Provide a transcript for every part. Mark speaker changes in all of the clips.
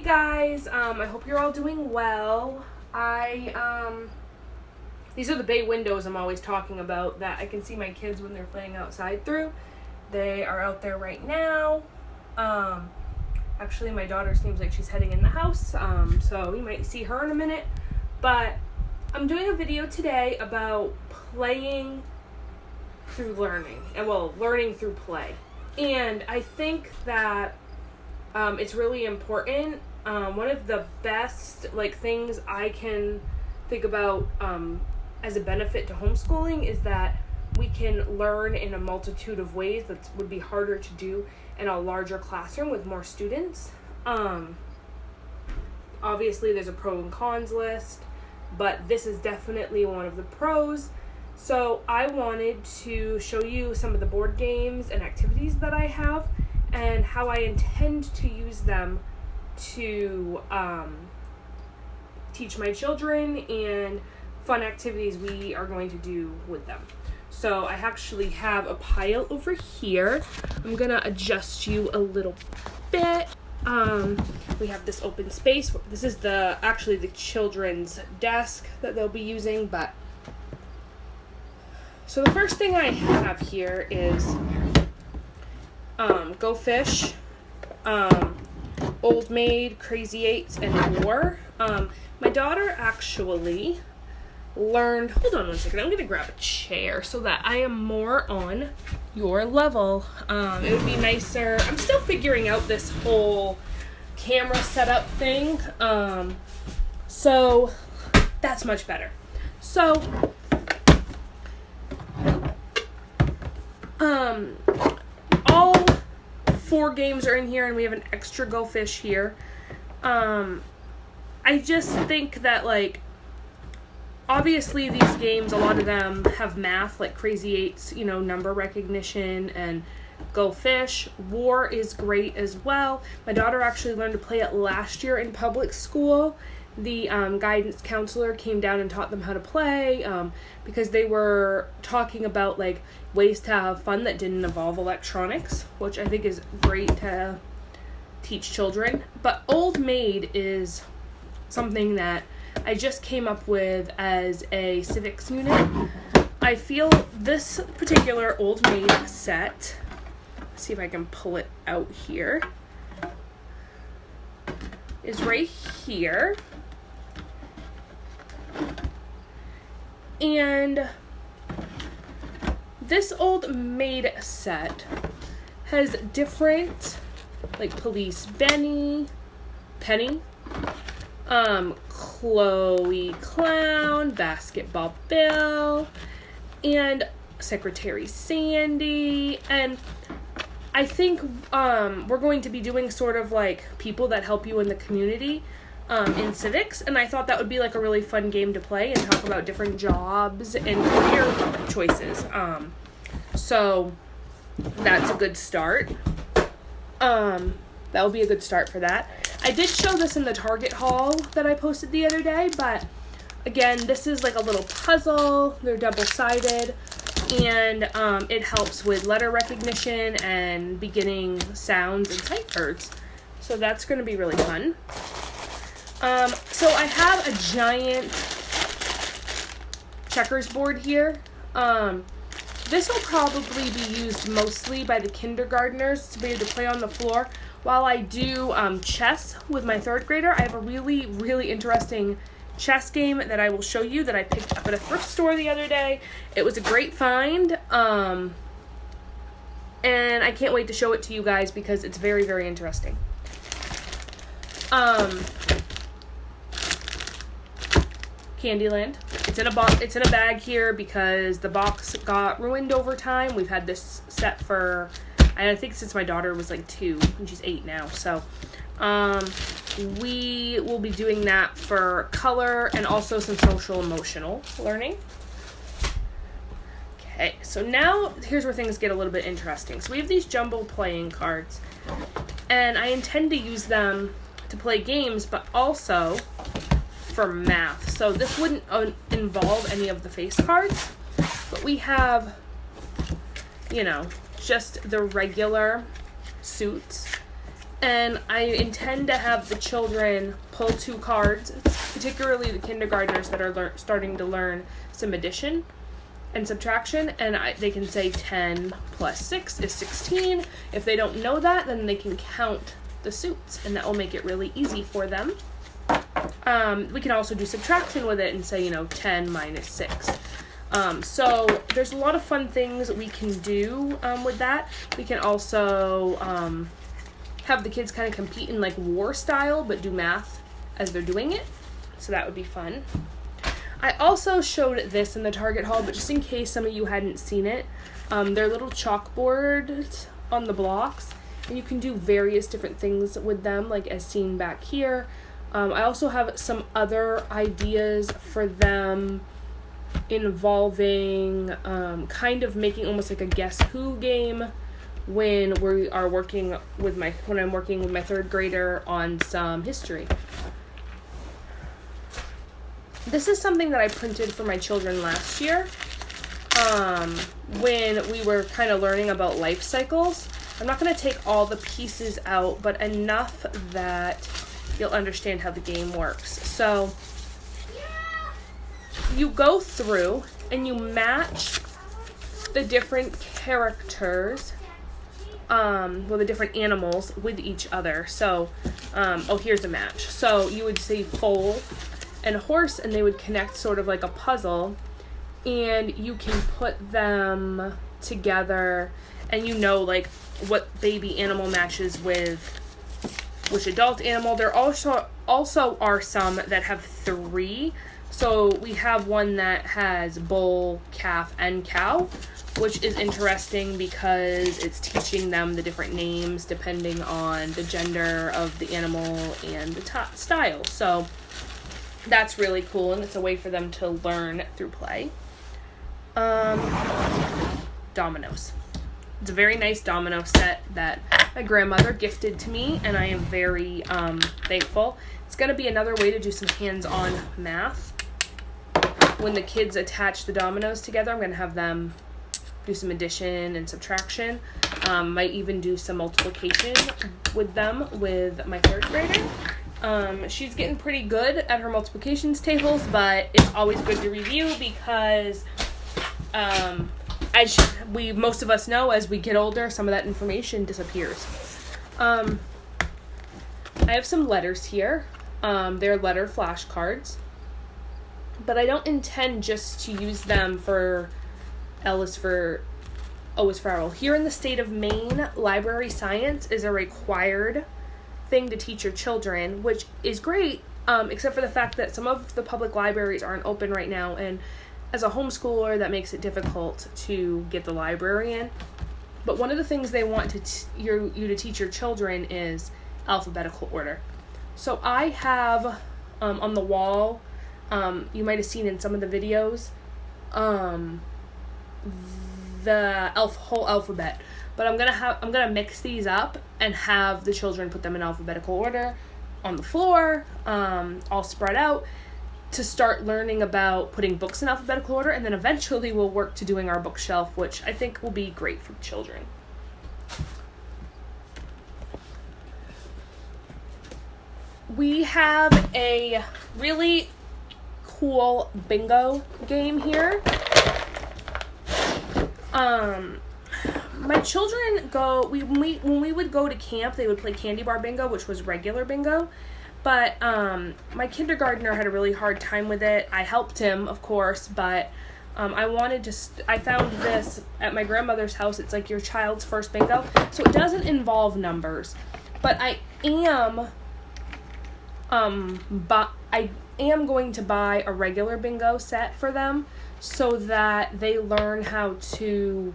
Speaker 1: Hey guys, I hope you're all doing well. These are the bay windows I'm always talking about that I can see my kids when they're playing outside through. They are out there right now. Actually my daughter seems like she's heading in the house, so you might see her in a minute. But I'm doing a video today about playing through learning, and learning through play. And I think that it's really important. One of the best things I can think about as a benefit to homeschooling is that we can learn in a multitude of ways that would be harder to do in a larger classroom with more students. Obviously there's a pro and cons list, but this is definitely one of the pros. So I wanted to show you some of the board games and activities that I have and how I intend to use them to teach my children and fun activities we are going to do with them. So I actually have a pile over here. I'm gonna adjust you a little bit. We have this open space. This is actually the children's desk that they'll be using, but so the first thing I have here is Go Fish, Old Maid, Crazy Eights, and War. My daughter actually learned, hold on one second, I'm going to grab a chair so that I am more on your level. It would be nicer, I'm still figuring out this whole camera setup thing, so that's much better. So, all 4 games are in here, and we have an extra Go Fish here. I just think that, obviously these games, a lot of them have math, like Crazy Eights, number recognition, and Go Fish. War is great as well. My daughter actually learned to play it last year in public school. The guidance counselor came down and taught them how to play because they were talking about ways to have fun that didn't involve electronics, which I think is great to teach children. But Old Maid is something that I just came up with as a civics unit. I feel this particular Old Maid set, let's see if I can pull it out here, is right here. And this Old Maid set has different, Police Penny, Chloe Clown, Basketball Bill, and Secretary Sandy. And I think we're going to be doing sort of people that help you in the community in civics, and I thought that would be a really fun game to play and talk about different jobs and career choices. So that's a good start. That will be a good start for that. I did show this in the Target haul that I posted the other day, but again, this is a little puzzle. They're double-sided, and it helps with letter recognition and beginning sounds and sight words. So that's going to be really fun. So I have a giant checkers board here. This will probably be used mostly by the kindergartners to be able to play on the floor. While I do chess with my 3rd grader, I have a really, really interesting chess game that I will show you that I picked up at a thrift store the other day. It was a great find, and I can't wait to show it to you guys because it's very, very interesting. Candyland. It's in a bag here because the box got ruined over time. We've had this set for, I think, since my daughter was 2 and she's 8 now. So we will be doing that for color and also some social emotional learning. Okay, so now here's where things get a little bit interesting. So we have these jumbo playing cards, and I intend to use them to play games, but also for math. So this wouldn't involve any of the face cards, but we have, just the regular suits And I intend to have the children pull 2 cards, particularly the kindergartners that are starting to learn some addition and subtraction, and they can say 10 plus 6 is 16. If they don't know that, then they can count the suits, and that will make it really easy for them. We can also do subtraction with it and say, 10 minus 6. So there's a lot of fun things we can do with that. We can also have the kids kind of compete in like war style, but do math as they're doing it. So that would be fun. I also showed this in the Target haul, but just in case some of you hadn't seen it, they're little chalkboards on the blocks, and you can do various different things with them, like as seen back here. I also have some other ideas for them involving kind of making almost like a Guess Who game when I'm working with my 3rd grader on some history. This is something that I printed for my children last year when we were kind of learning about life cycles. I'm not going to take all the pieces out, but enough that you'll understand how the game works. So you go through and you match the different characters, the different animals with each other. So, here's a match. So you would say foal and horse, and they would connect sort of like a puzzle, and you can put them together, and like what baby animal matches with which adult animal. There also are some that have 3. So we have one that has bull, calf, and cow, which is interesting because it's teaching them the different names depending on the gender of the animal and the style. So that's really cool, and it's a way for them to learn through play. Dominoes. It's a very nice domino set that my grandmother gifted to me, and I am very thankful. It's going to be another way to do some hands-on math. When the kids attach the dominoes together, I'm going to have them do some addition and subtraction. Might even do some multiplication with them with my 3rd grader. She's getting pretty good at her multiplications tables, but it's always good to review because most of us know, as we get older, some of that information disappears. I have some letters here. They're letter flashcards, but I don't intend just to use them for L is for O is for owl. Here in the state of Maine, library science is a required thing to teach your children, which is great, except for the fact that some of the public libraries aren't open right now, and as a homeschooler, that makes it difficult to get the library in. But one of the things they want you to teach your children is alphabetical order. So I have on the wall, you might have seen in some of the videos, the whole alphabet. But I'm gonna mix these up and have the children put them in alphabetical order on the floor, all spread out, to start learning about putting books in alphabetical order, and then eventually we'll work to doing our bookshelf, which I think will be great for children. We have a really cool bingo game here. My children when we would go to camp, they would play candy bar bingo, which was regular bingo. But my kindergartner had a really hard time with it. I helped him, of course, but I found this at my grandmother's house. It's like your child's first bingo. So it doesn't involve numbers. But I am going to buy a regular bingo set for them so that they learn how to...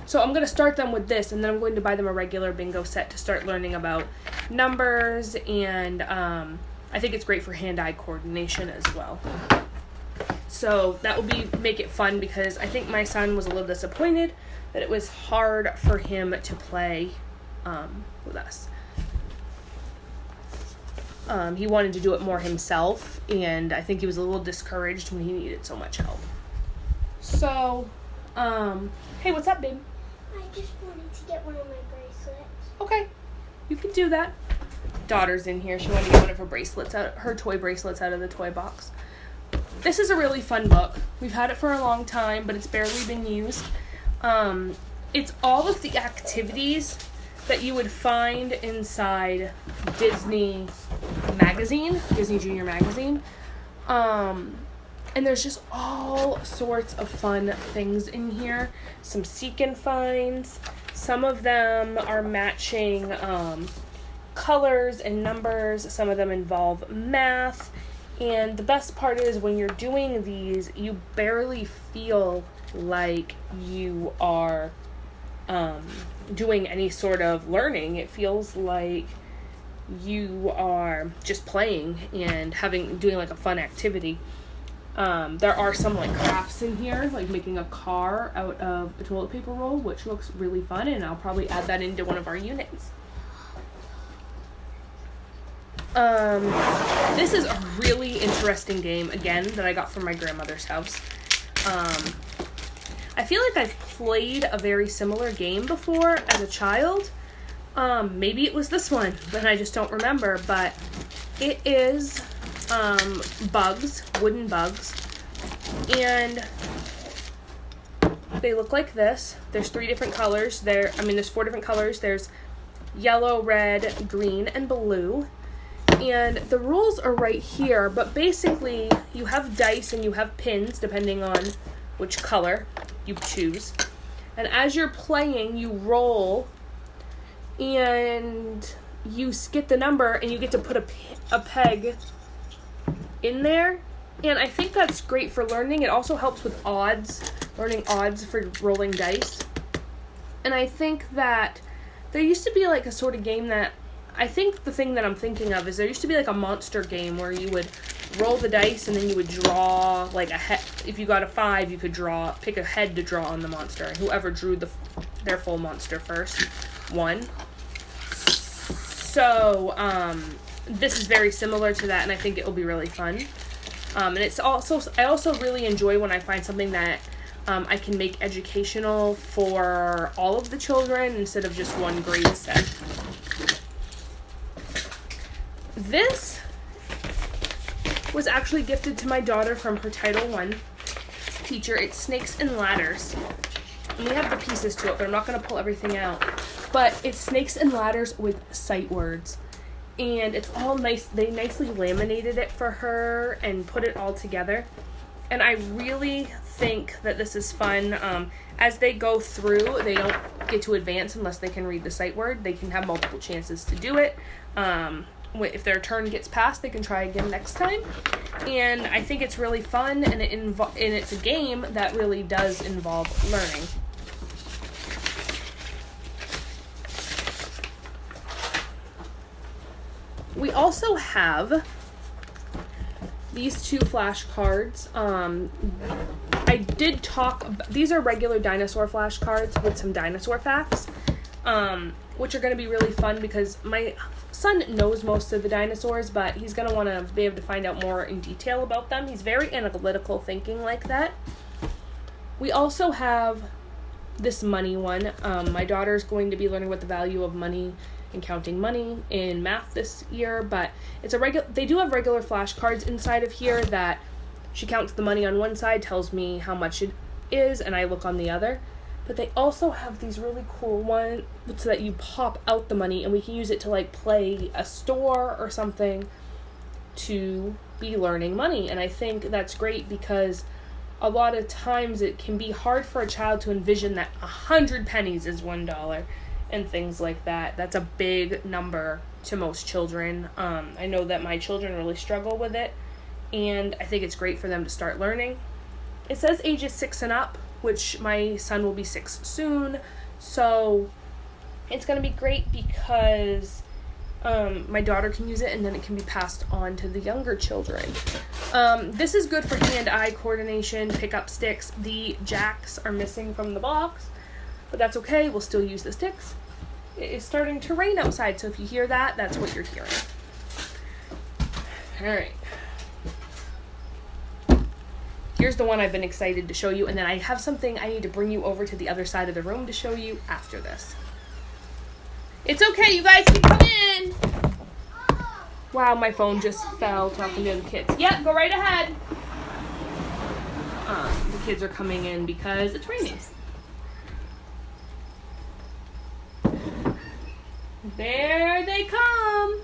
Speaker 1: So I'm going to start them with this, and then I'm going to buy them a regular bingo set to start learning about numbers, and I think it's great for hand-eye coordination as well. So that will make it fun, because I think my son was a little disappointed that it was hard for him to play with us. He wanted to do it more himself, and I think he was a little discouraged when he needed so much help. So, hey, what's up, babe?
Speaker 2: I just wanted to get one of my bracelets.
Speaker 1: Okay. you can do that. Daughter's in here. She wanted to get one of her toy bracelets out of the toy box. This is a really fun book. We've had it for a long time, but it's barely been used. It's all of the activities that you would find inside Disney Junior Magazine. And there's just all sorts of fun things in here. Some seek and finds. Some of them are matching colors and numbers. Some of them involve math. And the best part is when you're doing these, you barely feel like you are doing any sort of learning. It feels like you are just playing and doing like a fun activity. There are some like crafts in here, like making a car out of a toilet paper roll, which looks really fun, and I'll probably add that into one of our units. This is a really interesting game, again, that I got from my grandmother's house. I feel like I've played a very similar game before as a child. Maybe it was this one, but I just don't remember, but it is wooden bugs, and they look like this. There's 3 different colors. There's 4 different colors. There's yellow, red, green, and blue. And the rules are right here, but basically you have dice and you have pins depending on which color you choose. And as you're playing, you roll and you get the number and you get to put a peg in there. And I think that's great for learning. It also helps with odds, learning odds for rolling dice. And I think that there used to be like a sort of game that, I think the thing that I'm thinking of is there used to be like a monster game where you would roll the dice and then you would draw like a head. If you got a 5, you could pick a head to draw on the monster, and whoever drew their full monster first won. So this is very similar to that, and I think it will be really fun. And I also really enjoy when I find something that I can make educational for all of the children instead of just one grade set. This was actually gifted to my daughter from her Title I teacher. It's Snakes and Ladders. And we have the pieces to it, but I'm not going to pull everything out. But it's Snakes and Ladders with sight words. And it's all nice. They nicely laminated it for her and put it all together. And I really think that this is fun. As they go through, they don't get to advance unless they can read the sight word. They can have multiple chances to do it. If their turn gets passed, they can try again next time. And I think it's really fun, and it's a game that really does involve learning. We also have these 2 flashcards. These are regular dinosaur flashcards with some dinosaur facts, which are going to be really fun because my son knows most of the dinosaurs, but he's going to want to be able to find out more in detail about them. He's very analytical thinking like that. We also have this money one. My daughter's going to be learning what the value of money and counting money in math this year, but they do have regular flashcards inside of here that she counts the money on one side, tells me how much it is, and I look on the other. But they also have these really cool ones so that you pop out the money and we can use it to like play a store or something to be learning money. And I think that's great because a lot of times it can be hard for a child to envision that 100 pennies is $1 and things like that. That's a big number to most children. I know that my children really struggle with it, and I think it's great for them to start learning. It says ages 6 and up, which my son will be 6 soon, so it's going to be great because my daughter can use it and then it can be passed on to the younger children. This is good for hand-eye coordination, pick-up sticks. The jacks are missing from the box, but that's okay, we'll still use the sticks. It is starting to rain outside, so if you hear that, that's what you're hearing. Alright. Here's the one I've been excited to show you, and then I have something I need to bring you over to the other side of the room to show you after this. It's okay, you guys can come in. Wow, my phone just fell talking to the kids. Yep, go right ahead. The kids are coming in because it's raining. There they come.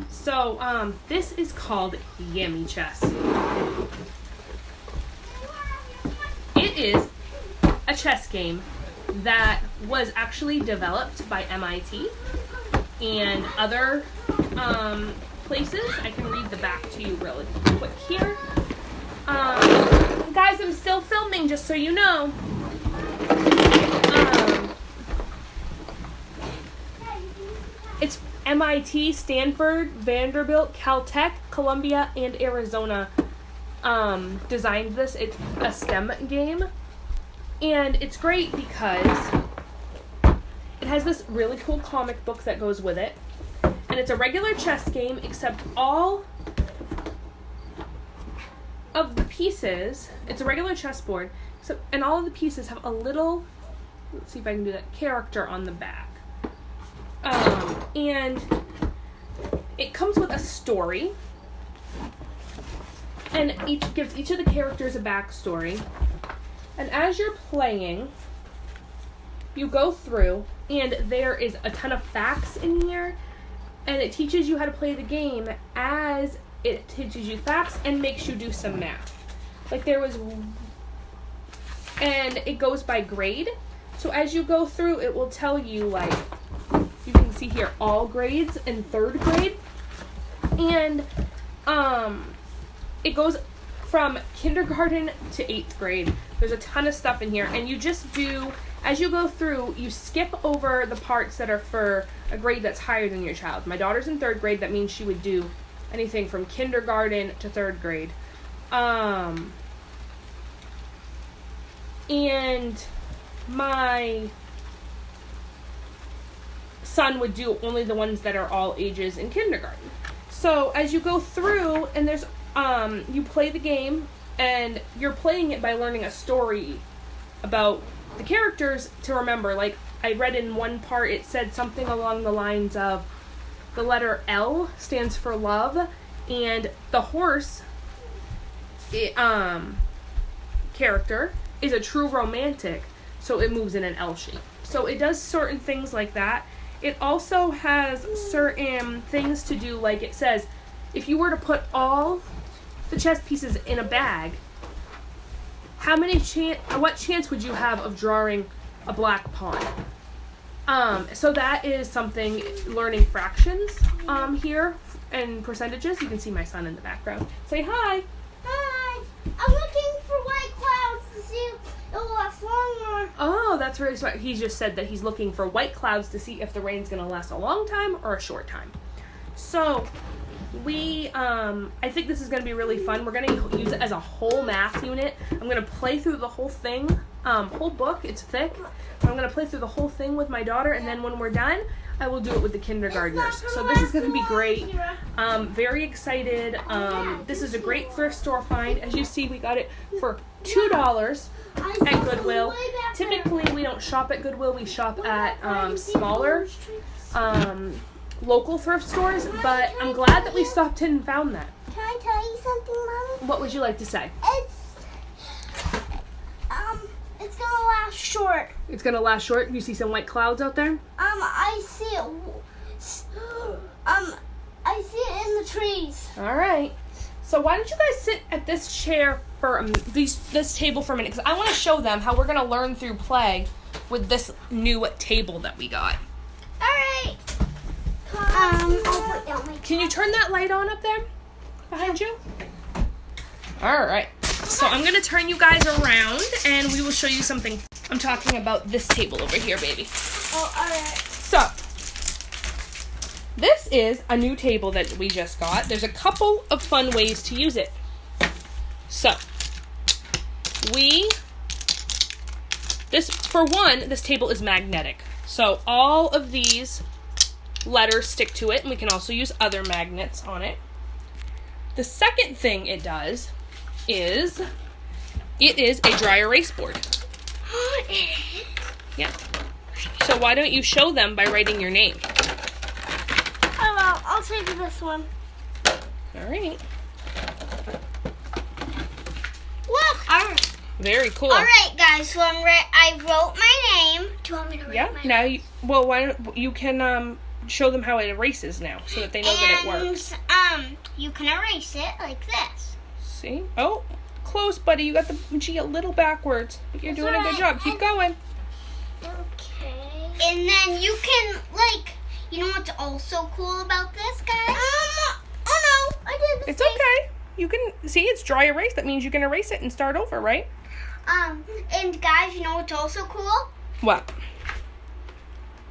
Speaker 1: So, this is called Yummy Chess. It is a chess game that was actually developed by MIT and other places. I can read the back to you really quick here. Guys, I'm still filming, just so you know. It's MIT, Stanford, Vanderbilt, Caltech, Columbia, and Arizona designed this. It's a STEM game. And it's great because it has this really cool comic book that goes with it. And it's a regular chess game, except all of the pieces, it's a regular chessboard, and all of the pieces have a little, let's see if I can do that, character on the back. And it comes with a story, and gives each of the characters a backstory. And as you're playing, you go through, and there is a ton of facts in here, and it teaches you how to play the game as it teaches you facts and makes you do some math. And it goes by grade. So as you go through, it will tell you, like, you can see here, all grades in 3rd grade. And it goes from kindergarten to 8th grade. There's a ton of stuff in here. And you just do, as you go through, you skip over the parts that are for a grade that's higher than your child. My daughter's in 3rd grade. That means she would do anything from kindergarten to 3rd grade. And my son would do only the ones that are all ages in kindergarten. So as you go through, and there's you play the game, and you're playing it by learning a story about the characters to remember. Like, I read in one part, it said something along the lines of the letter L stands for love, and the horse character is a true romantic, so it moves in an L shape. So it does certain things like that. It also has certain things to do, like it says, if you were to put all the chess pieces in a bag, what chance would you have of drawing a black pawn? So that is something, learning fractions here and percentages. You can see my son in the background. Say hi.
Speaker 2: Hi. I'm looking for white clouds to see if it'll last longer.
Speaker 1: Oh, that's very smart. He just said that he's looking for white clouds to see if the rain's going to last a long time or a short time. So I think this is going to be really fun. We're going to use it as a whole math unit. I'm going to play through the whole thing, whole book. It's thick. I'm going to play through the whole thing with my daughter, and then when we're done, I will do it with the kindergartners. So this is going to be great. Very excited. This is a great thrift store find. As you see, we got it for $2 at Goodwill. Typically, we don't shop at Goodwill. We shop at smaller local thrift stores, but I'm glad that we stopped in and found that.
Speaker 2: Can I tell you something, Mommy?
Speaker 1: What would you like to say?
Speaker 2: It's gonna last short.
Speaker 1: It's gonna last short? You see some white clouds out there?
Speaker 2: I see it. I see it in the trees.
Speaker 1: All right. So why don't you guys sit at this chair for this table for a minute, because I want to show them how we're gonna learn through play with this new table that we got.
Speaker 2: All right. I'll put down my.
Speaker 1: Can you turn that light on up there behind you? All right. So I'm going to turn you guys around, and we will show you something. I'm talking about this table over here, baby.
Speaker 2: Oh, all right.
Speaker 1: So this is a new table that we just got. There's a couple of fun ways to use it. So for one, this table is magnetic. So all of these letters stick to it, and we can also use other magnets on it. The second thing it does is it is a dry erase board. Yeah. So why don't you show them by writing your name?
Speaker 2: Oh well, I'll take this one.
Speaker 1: All right.
Speaker 2: Look. All right.
Speaker 1: Very cool.
Speaker 2: All right, guys. So I wrote my name. Do you want me to write
Speaker 1: Yeah.
Speaker 2: my name?
Speaker 1: Now, why don't you can show them how it erases now, so that they know that it works.
Speaker 2: You can erase it like this.
Speaker 1: See? Oh, close, buddy. You got the G a little backwards, but you're
Speaker 2: That's
Speaker 1: doing a good
Speaker 2: alright.
Speaker 1: job. Keep going.
Speaker 2: Okay. And then you can you know what's also cool about this, guys? Oh no, I did the
Speaker 1: It's okay. You can see it's dry erase. That means you can erase it and start over, right?
Speaker 2: And guys, you know what's also cool?
Speaker 1: What?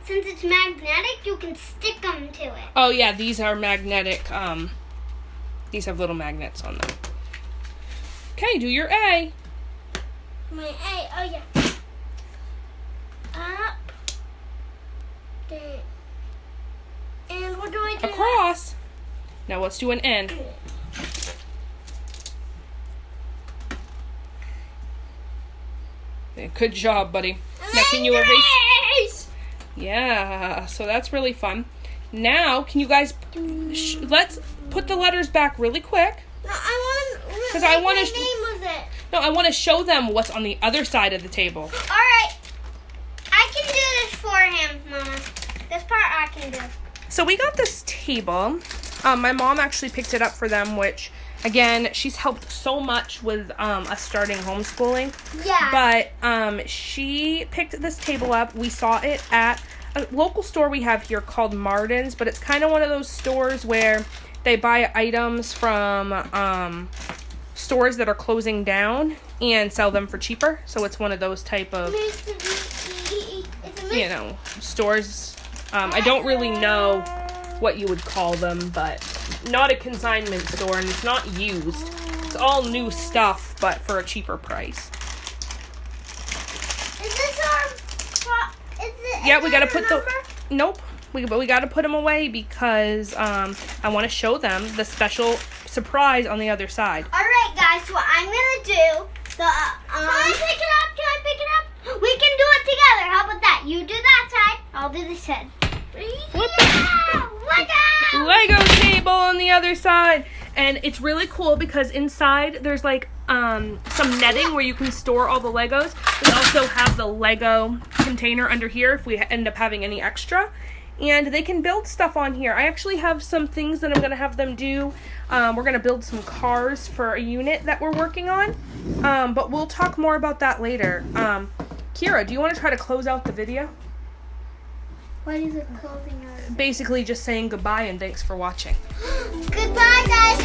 Speaker 2: Since it's magnetic, you can stick them to it.
Speaker 1: Oh yeah, these are magnetic. These have little magnets on them. Okay, do your A.
Speaker 2: My A, oh yeah. Up. Down. And what do I do?
Speaker 1: Across. Now let's do an N. Good job, buddy. Now can you erase? Yeah, so that's really fun. Now, can you guys let's put the letters back really quick.
Speaker 2: No, I want to.
Speaker 1: Because I want
Speaker 2: my
Speaker 1: to.
Speaker 2: name was it.
Speaker 1: No, I want to show them what's on the other side of the table.
Speaker 2: All right, I can do this for him, Mama. This part I can do.
Speaker 1: So we got this table. My mom actually picked it up for them, which, again, she's helped so much with us starting homeschooling.
Speaker 2: Yeah.
Speaker 1: But she picked this table up. We saw it at a local store we have here called Martin's, but it's kind of one of those stores where they buy items from stores that are closing down and sell them for cheaper. So it's one of those type of, stores. I don't really know what you would call them, but not a consignment store, and it's not used. It's all new stuff, but for a cheaper price.
Speaker 2: Is this our?
Speaker 1: Yeah, we gotta put the. Nope. But we gotta put them away because I want to show them the special surprise on the other side.
Speaker 2: All right, guys. So what I'm gonna do the. Can I pick it up? Can I pick it up? We can do it together. How about that? You do that side. I'll do this side.
Speaker 1: Flip it. Lego table on the other side, and it's really cool because inside there's like some netting where you can store all the Legos. We also have the Lego container under here if we end up having any extra, and they can build stuff on here. I actually have some things that I'm gonna have them do. We're gonna build some cars for a unit that we're working on, but we'll talk more about that later. Kira, do you want to try to close out the video?
Speaker 2: What is it closing out?
Speaker 1: Basically just saying goodbye and thanks for watching.
Speaker 2: Goodbye, guys.